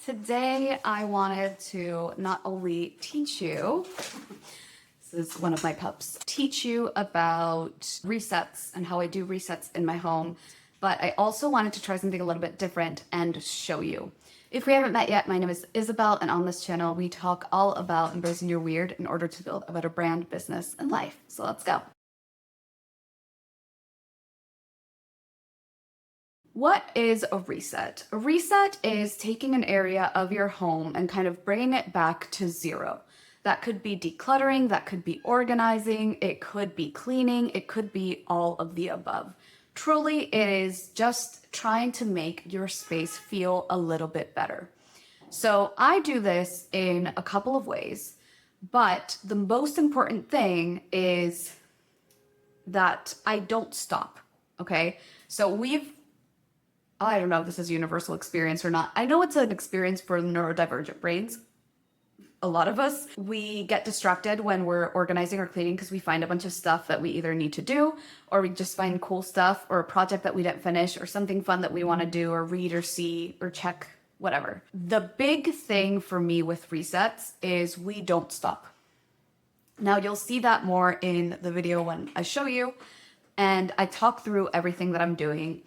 Today I wanted to not only teach you, this is one of my pups, teach you about resets and how I do resets in my home, but I also wanted to try something a little bit different and show you. If we haven't met yet, my name is Isabel, and on this channel we talk all about embracing your weird in order to build a better brand, business, and life. So let's go. What is a reset? A reset is taking an area of your home and kind of bringing it back to zero. That could be decluttering, that could be organizing, it could be cleaning, it could be all of the above. Truly, it is just trying to make your space feel a little bit better. So I do this in a couple of ways, but the most important thing is that I don't stop, okay? So I don't know if this is a universal experience or not. I know it's an experience for neurodivergent brains. A lot of us, we get distracted when we're organizing or cleaning because we find a bunch of stuff that we either need to do, or we just find cool stuff or a project that we didn't finish or something fun that we want to do or read or see or check, whatever. The big thing for me with resets is we don't stop. Now you'll see that more in the video when I show you, and I talk through everything that I'm doing,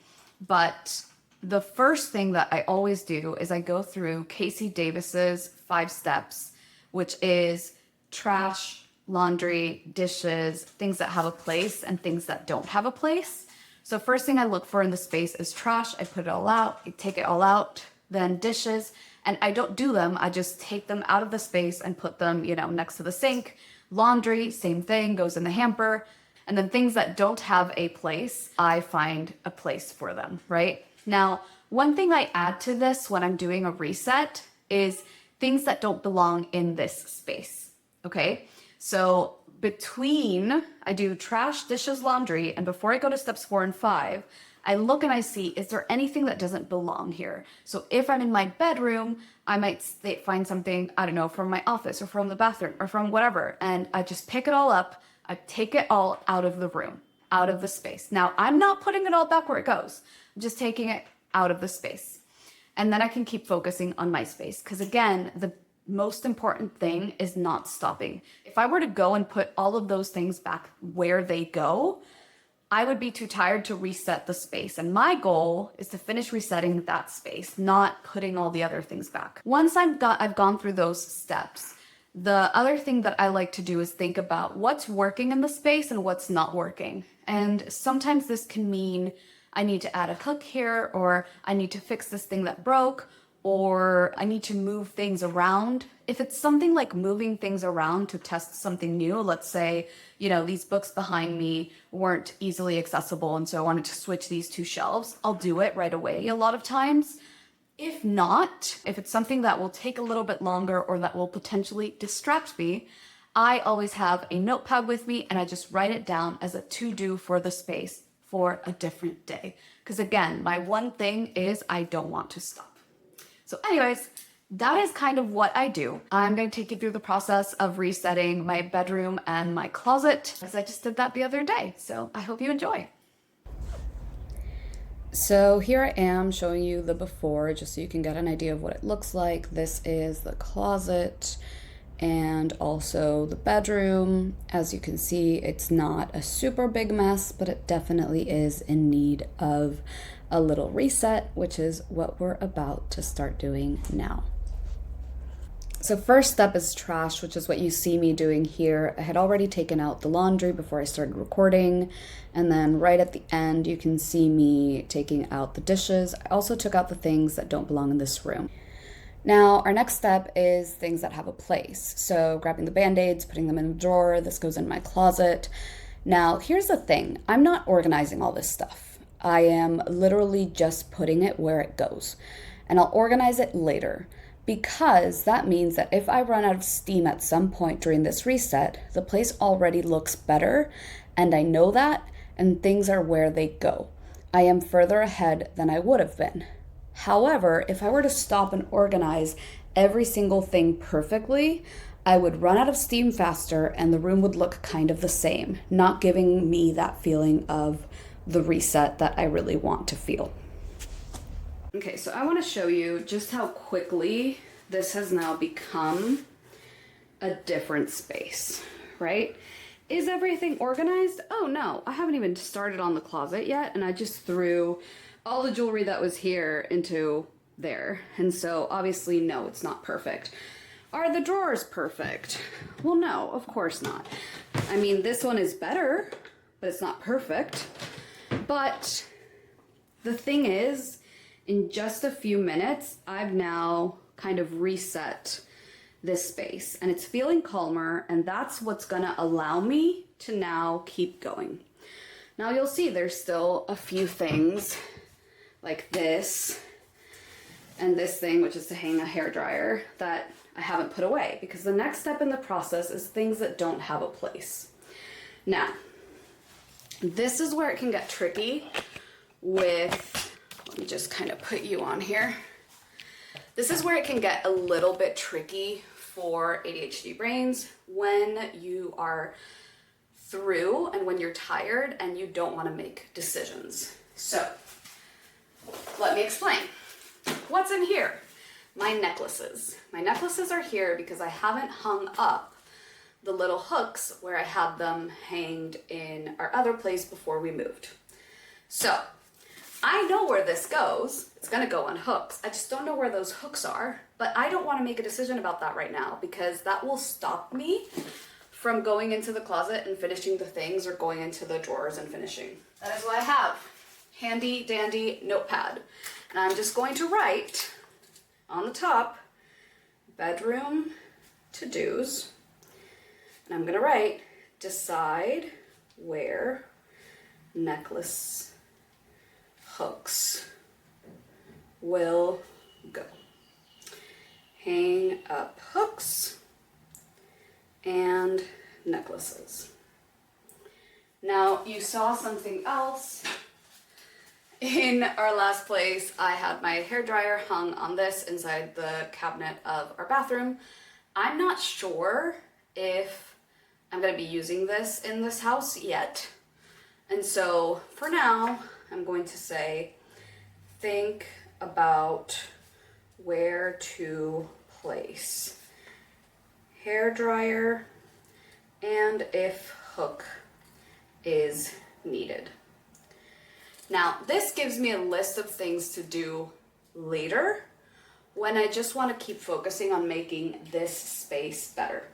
but the first thing that I always do is I go through Casey Davis's 5 steps, which is trash, laundry, dishes, things that have a place and things that don't have a place. So first thing I look for in the space is trash. I put it all out, I take it all out, then dishes, and I don't do them. I just take them out of the space and put them, next to the sink. Laundry, same thing, goes in the hamper. And then things that don't have a place, I find a place for them, right? Now, one thing I add to this when I'm doing a reset is things that don't belong in this space, okay? So I do trash, dishes, laundry, and before I go to steps 4 and 5, I look and I see, is there anything that doesn't belong here? So if I'm in my bedroom, I might find something, I don't know, from my office or from the bathroom or from whatever, and I just pick it all up, I take it all out of the room, out of the space. Now, I'm not putting it all back where it goes. I'm just taking it out of the space. And then I can keep focusing on my space. Because again, the most important thing is not stopping. If I were to go and put all of those things back where they go, I would be too tired to reset the space. And my goal is to finish resetting that space, not putting all the other things back. Once I've gone through those steps, the other thing that I like to do is think about what's working in the space and what's not working. And sometimes this can mean I need to add a hook here, or I need to fix this thing that broke, or I need to move things around. If it's something like moving things around to test something new, let's say, these books behind me weren't easily accessible, and so I wanted to switch these 2 shelves, I'll do it right away a lot of times. If not, if it's something that will take a little bit longer or that will potentially distract me, I always have a notepad with me and I just write it down as a to-do for the space for a different day. Because again, my one thing is I don't want to stop. So anyways, that is kind of what I do. I'm going to take you through the process of resetting my bedroom and my closet, because I just did that the other day. So I hope you enjoy. So here I am showing you the before, just so you can get an idea of what it looks like. This is the closet and also the bedroom. As you can see, it's not a super big mess, but it definitely is in need of a little reset, which is what we're about to start doing now. So first step is trash, which is what you see me doing here. I had already taken out the laundry before I started recording, and then right at the end you can see me taking out the dishes. I also took out the things that don't belong in this room. Now, our next step is things that have a place. So grabbing the Band-Aids, putting them in the drawer. This goes in my closet. Now, here's the thing. I'm not organizing all this stuff. I am literally just putting it where it goes. And I'll organize it later, because that means that if I run out of steam at some point during this reset, the place already looks better, and I know that, and things are where they go. I am further ahead than I would have been. However, if I were to stop and organize every single thing perfectly, I would run out of steam faster and the room would look kind of the same, not giving me that feeling of the reset that I really want to feel. Okay, so I want to show you just how quickly this has now become a different space, right? Is everything organized? Oh no, I haven't even started on the closet yet, and I just threw all the jewelry that was here into there. And so obviously, no, it's not perfect. Are the drawers perfect? Well, no, of course not. I mean, this one is better, but it's not perfect. But the thing is, in just a few minutes, I've now kind of reset this space and it's feeling calmer, and that's what's gonna allow me to now keep going. Now you'll see there's still a few things like this and this thing, which is to hang a hairdryer, that I haven't put away, because the next step in the process is things that don't have a place. Now, this is where it can get tricky with, let me just kind of put you on here. This is where it can get a little bit tricky for ADHD brains when you are through and when you're tired and you don't want to make decisions. So, let me explain. What's in here? My necklaces. My necklaces are here because I haven't hung up the little hooks where I had them hanged in our other place before we moved. So, I know where this goes. It's gonna go on hooks. I just don't know where those hooks are, but I don't wanna make a decision about that right now because that will stop me from going into the closet and finishing the things or going into the drawers and finishing. That is what I have. Handy dandy notepad. And I'm just going to write on the top, bedroom to-dos. And I'm gonna write, decide where necklace hooks will go. Hang up hooks and necklaces. Now you saw something else. In our last place, I had my hairdryer hung on this inside the cabinet of our bathroom. I'm not sure if I'm gonna be using this in this house yet. And so for now, I'm going to say, think about where to place hairdryer and if hook is needed. Now, this gives me a list of things to do later when I just want to keep focusing on making this space better.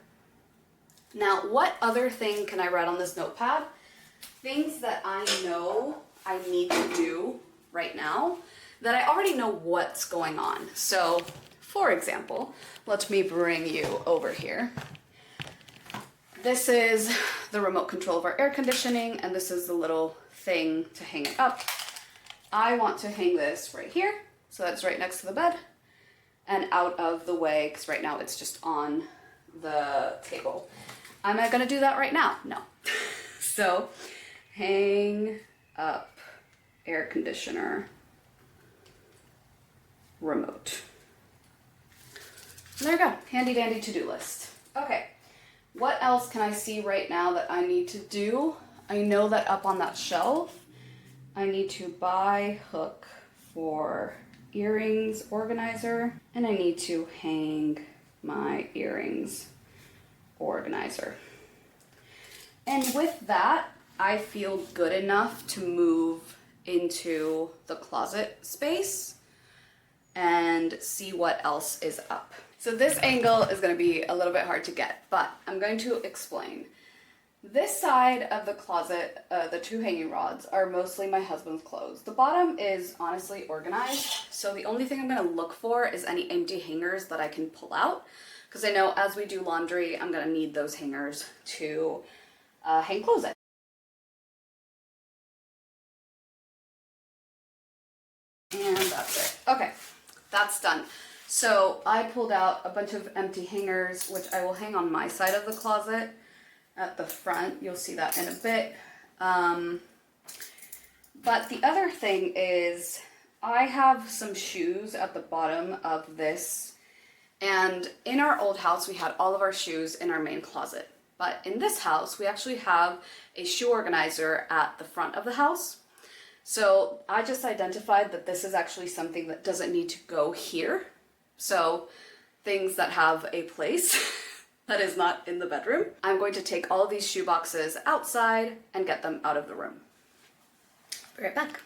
Now, what other thing can I write on this notepad? Things that I know I need to do right now that I already know what's going on. So, for example, let me bring you over here. This is the remote control of our air conditioning, and this is the little thing to hang it up. I want to hang this right here, so that's right next to the bed and out of the way, because right now it's just on the table. Am I gonna do that right now? No. So, hang up air conditioner remote. There you go, handy dandy to-do list. Okay, what else can I see right now that I need to do? I know that up on that shelf, I need to buy hook for earrings organizer, and I need to hang my earrings organizer. And with that, I feel good enough to move into the closet space and see what else is up. So this angle is going to be a little bit hard to get, but I'm going to explain. This side of the closet, the two hanging rods, are mostly my husband's clothes. The bottom is honestly organized, so the only thing I'm going to look for is any empty hangers that I can pull out, because I know as we do laundry, I'm going to need those hangers to hang clothes in. And that's it. Okay, that's done. So I pulled out a bunch of empty hangers, which I will hang on my side of the closet at the front. You'll see that in a bit. But the other thing is I have some shoes at the bottom of this. And in our old house, we had all of our shoes in our main closet. But in this house, we actually have a shoe organizer at the front of the house. So I just identified that this is actually something that doesn't need to go here. So things that have a place that is not in the bedroom. I'm going to take all of these shoe boxes outside and get them out of the room. Be right back.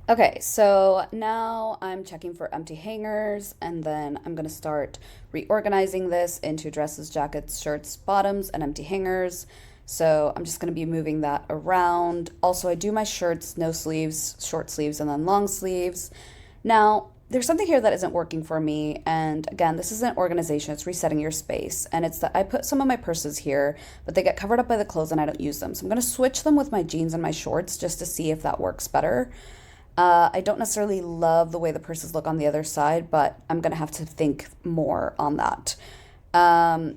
Okay, so now I'm checking for empty hangers, and then I'm gonna start reorganizing this into dresses, jackets, shirts, bottoms, and empty hangers. So I'm just gonna be moving that around. Also, I do my shirts, no sleeves, short sleeves, and then long sleeves. Now, there's something here that isn't working for me, and again, this isn't organization, it's resetting your space. And it's that I put some of my purses here, but they get covered up by the clothes and I don't use them. So I'm gonna switch them with my jeans and my shorts just to see if that works better. I don't necessarily love the way the purses look on the other side, but I'm gonna have to think more on that.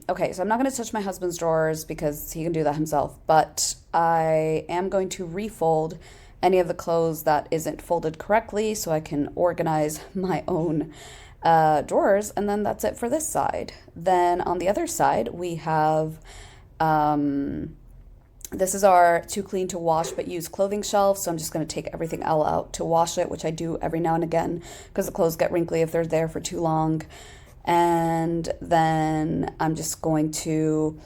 Okay, so I'm not gonna touch my husband's drawers because he can do that himself, but I am going to refold any of the clothes that isn't folded correctly so I can organize my own drawers, and then that's it for this side. Then on the other side, we have this is our too clean to wash but use clothing shelf, so I'm just going to take everything all out to wash it, which I do every now and again because the clothes get wrinkly if they're there for too long. And then I'm just going to,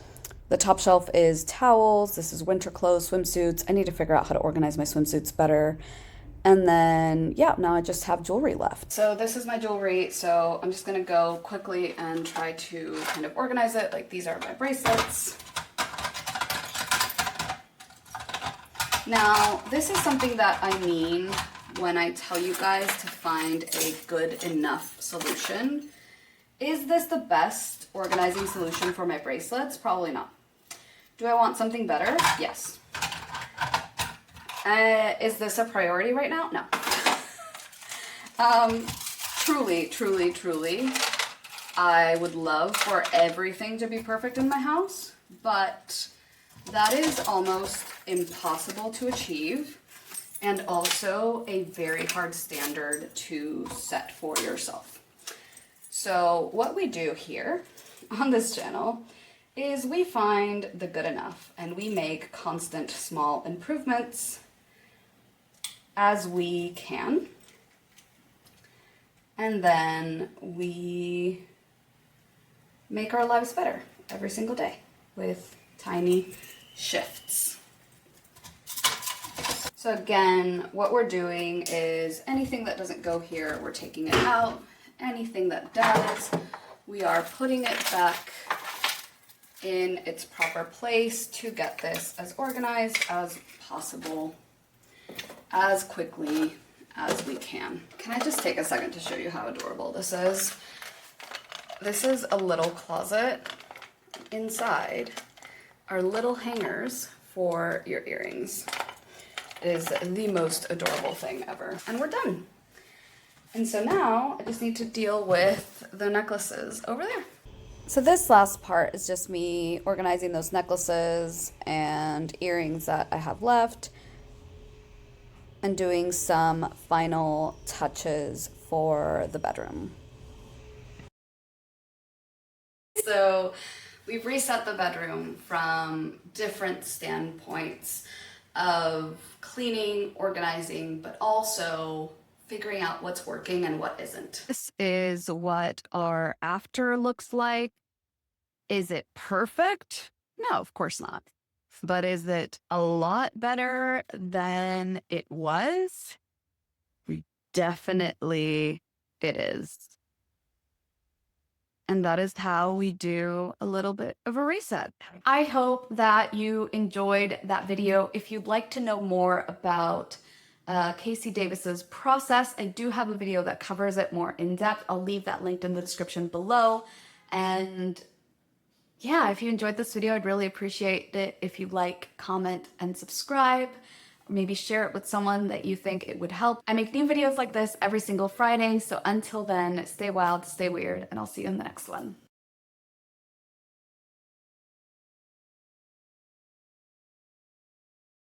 the top shelf is towels, this is winter clothes, swimsuits. I need to figure out how to organize my swimsuits better. And then, yeah, now I just have jewelry left. So this is my jewelry, so I'm just gonna go quickly and try to kind of organize it. Like, these are my bracelets. Now, this is something that I mean when I tell you guys to find a good enough solution. Is this the best organizing solution for my bracelets? Probably not. Do I want something better? Yes. Is this a priority right now? No. Truly, I would love for everything to be perfect in my house, but that is almost impossible to achieve, and also a very hard standard to set for yourself. So what we do here on this channel is we find the good enough, and we make constant small improvements as we can, and then we make our lives better every single day with tiny shifts. So again, what we're doing is anything that doesn't go here, we're taking it out. Anything that does, we are putting it back in its proper place to get this as organized as possible, as quickly as we can. Can I just take a second to show you how adorable this is? This is a little closet. Inside are little hangers for your earrings. It is the most adorable thing ever. And we're done. And so now I just need to deal with the necklaces over there. So this last part is just me organizing those necklaces and earrings that I have left and doing some final touches for the bedroom. So we've reset the bedroom from different standpoints of cleaning, organizing, but also figuring out what's working and what isn't. This is what our after looks like. Is it perfect? No, of course not. But is it a lot better than it was? Definitely it is. And that is how we do a little bit of a reset. I hope that you enjoyed that video. If you'd like to know more about Casey Davis's process, I do have a video that covers it more in depth. I'll leave that linked in the description below. And yeah, if you enjoyed this video, I'd really appreciate it if you like, comment, and subscribe. Maybe share it with someone that you think it would help. I make new videos like this every single Friday, so until then, stay wild, stay weird, and I'll see you in the next one.